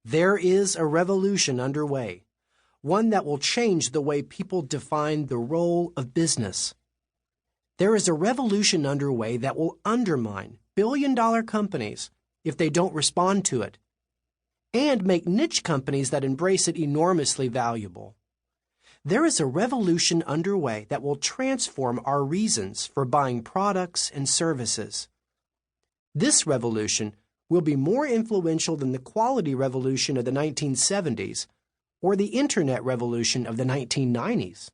There is a revolution underway, one that will change the way people define the role of business. There is a revolution underway that will undermine billion-dollar companies if they don't respond to it, and make niche companies that embrace it enormously valuable. There is a revolution underway that will transform our reasons for buying products and services. This revolution will be more influential than the quality revolution of the 1970s or the Internet revolution of the 1990s.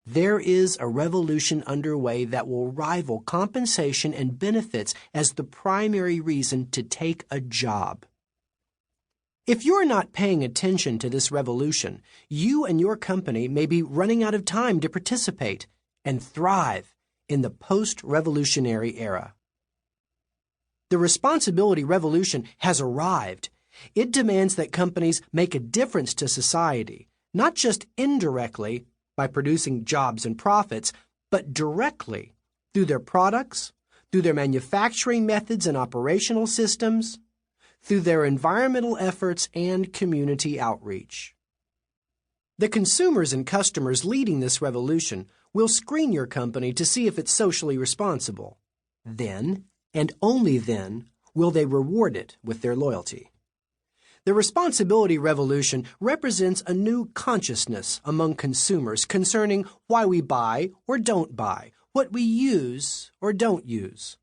There is a revolution underway that will rival compensation and benefits as the primary reason to take a job. If you're not paying attention to this revolution, you and your company may be running out of time to participate and thrive in the post-revolutionary era. The responsibility revolution has arrived. It demands that companies make a difference to society, not just indirectly by producing jobs and profits, but directly through their products, through their manufacturing methods and operational systems, through their environmental efforts and community outreach. The consumers and customers leading this revolution will screen your company to see if it's socially responsible. Then, and only then, will they reward it with their loyalty. The responsibility revolution represents a new consciousness among consumers concerning why we buy or don't buy, what we use or don't use.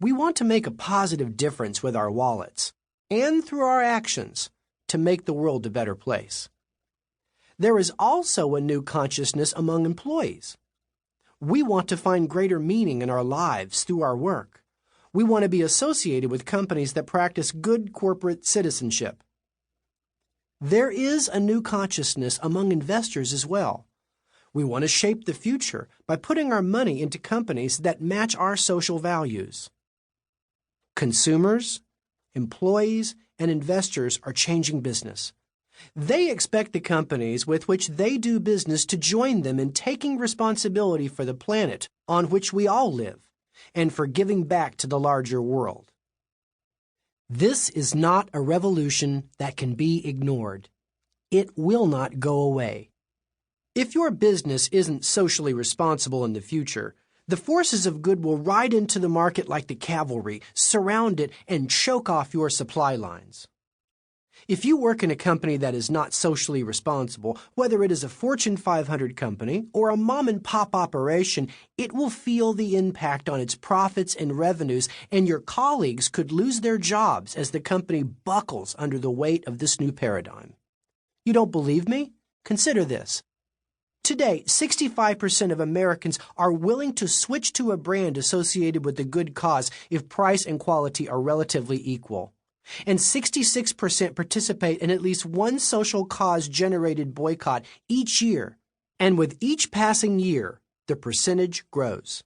We want to make a positive difference with our wallets and through our actions to make the world a better place. There is also a new consciousness among employees. We want to find greater meaning in our lives through our work. We want to be associated with companies that practice good corporate citizenship. There is a new consciousness among investors as well. We want to shape the future by putting our money into companies that match our social values. Consumers, employees, and investors are changing business. They expect the companies with which they do business to join them in taking responsibility for the planet on which we all live and for giving back to the larger world. This is not a revolution that can be ignored. It will not go away. If your business isn't socially responsible in the future, the forces of good will ride into the market like the cavalry, surround it, and choke off your supply lines. If you work in a company that is not socially responsible, whether it is a Fortune 500 company or a mom-and-pop operation, it will feel the impact on its profits and revenues, and your colleagues could lose their jobs as the company buckles under the weight of this new paradigm. You don't believe me? Consider this. Today, 65% of Americans are willing to switch to a brand associated with the good cause if price and quality are relatively equal. And 66% participate in at least one social cause-generated boycott each year. And with each passing year, the percentage grows.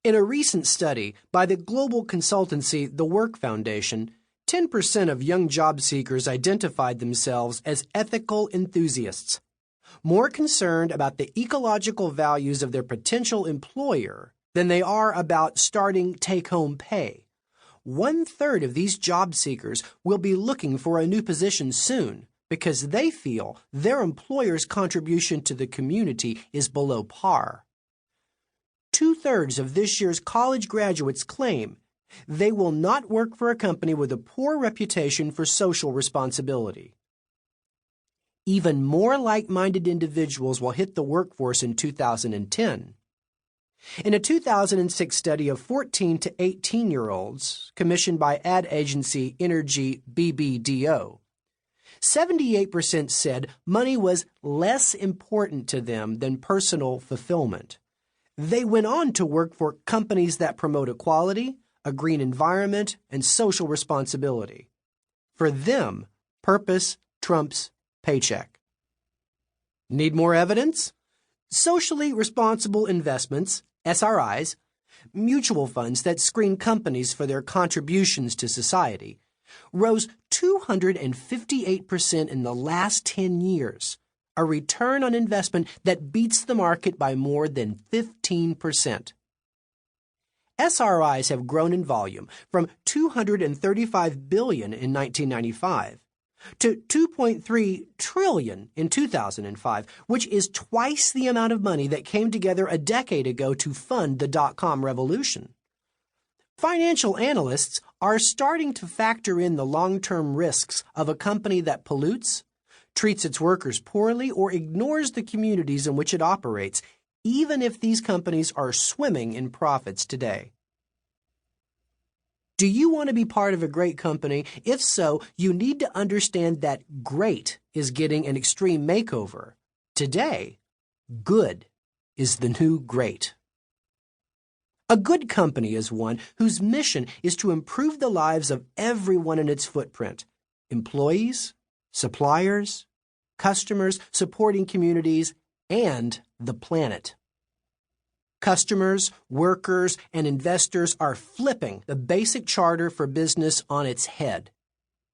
In a recent study by the global consultancy The Work Foundation, 10% of young job seekers identified themselves as ethical enthusiasts, more concerned about the ecological values of their potential employer than they are about starting take-home pay. 1/3 of these job seekers will be looking for a new position soon because they feel their employer's contribution to the community is below par. 2/3 of this year's college graduates claim they will not work for a company with a poor reputation for social responsibility. Even more like-minded individuals will hit the workforce in 2010. In a 2006 study of 14 to 18-year-olds commissioned by ad agency Energy BBDO, 78% said money was less important to them than personal fulfillment. They went on to work for companies that promote equality, a green environment, and social responsibility. For them, purpose trumps paycheck. Need more evidence? Socially responsible investments, SRIs, mutual funds that screen companies for their contributions to society, rose 258% in the last 10 years, a return on investment that beats the market by more than 15%. SRIs have grown in volume from $235 billion in 1995 to $2.3 trillion in 2005, which is twice the amount of money that came together a decade ago to fund the dot-com revolution. Financial analysts are starting to factor in the long-term risks of a company that pollutes, treats its workers poorly, or ignores the communities in which it operates, even if these companies are swimming in profits today. Do you want to be part of a great company? If so, you need to understand that great is getting an extreme makeover. Today, good is the new great. A good company is one whose mission is to improve the lives of everyone in its footprint: employees, suppliers, customers, supporting communities, and the planet. Customers, workers, and investors are flipping the basic charter for business on its head.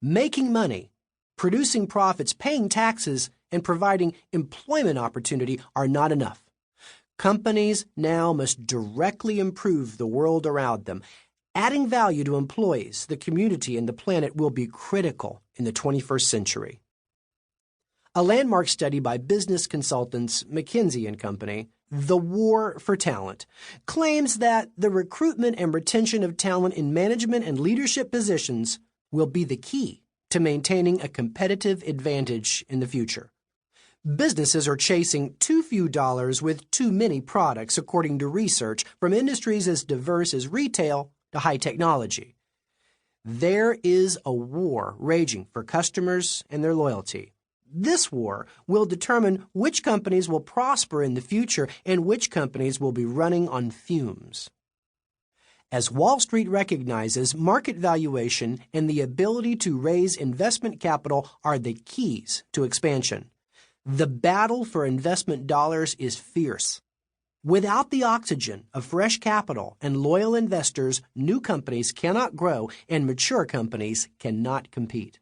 Making money, producing profits, paying taxes, and providing employment opportunity are not enough. Companies now must directly improve the world around them. Adding value to employees, the community, and the planet will be critical in the 21st century. A landmark study by business consultants McKinsey & Company, The War for Talent, claims that the recruitment and retention of talent in management and leadership positions will be the key to maintaining a competitive advantage in the future. Businesses are chasing too few dollars with too many products, according to research from industries as diverse as retail to high technology. There is a war raging for customers and their loyalty. This war will determine which companies will prosper in the future and which companies will be running on fumes. As Wall Street recognizes, market valuation and the ability to raise investment capital are the keys to expansion. The battle for investment dollars is fierce. Without the oxygen of fresh capital and loyal investors, new companies cannot grow and mature companies cannot compete.